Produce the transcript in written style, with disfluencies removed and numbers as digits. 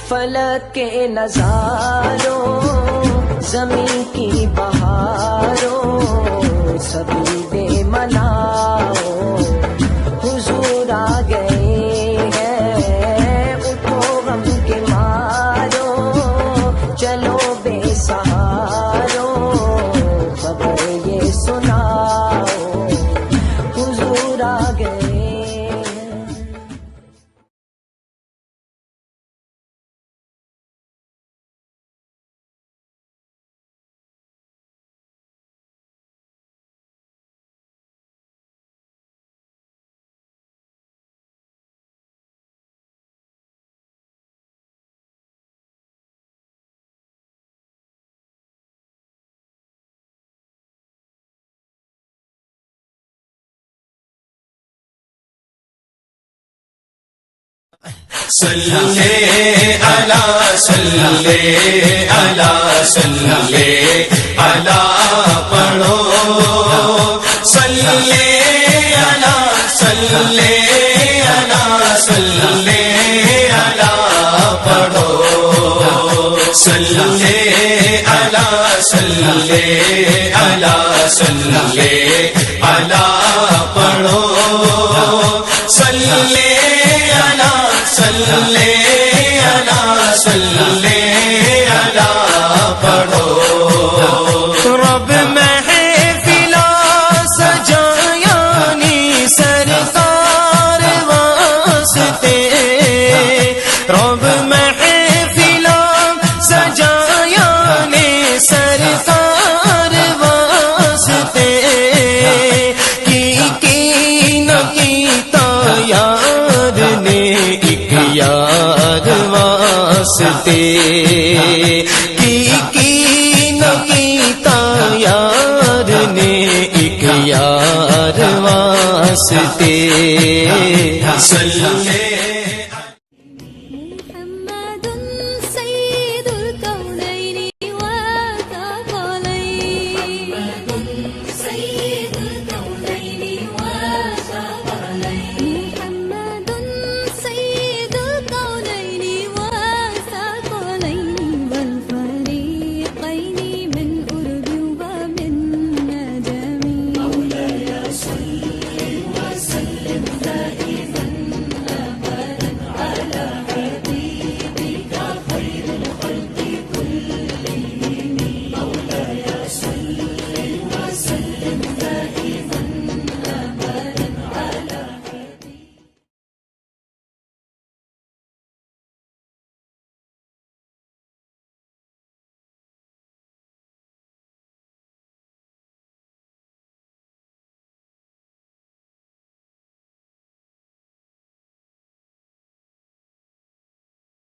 फलक के नजारों, ज़मीं की बहारों, सभी दे मनाओ, हुजूर आ गए हैं। उठो गम के मारो, चलो बेसहारो, खबर ये सुनाओ, हुजूर आ गए। सल्ले अला सल्ले अला सल्ले अला पढ़ो, सल्ले अला सल्ले अला सल्ले अला पढ़ो, सल्ले अला सल्ले अला सल्ले अला पढ़ो, सल्ले सल्ले अला सल्ले अला पढ़ो। रब महफिला सजायानी सरकार वास्ते, रब महफिला सजायानी सरकार वास्ते, की न कीता यार ने यार वास्ते, की न कीता यार ने एक यार वास्ते। सल्ले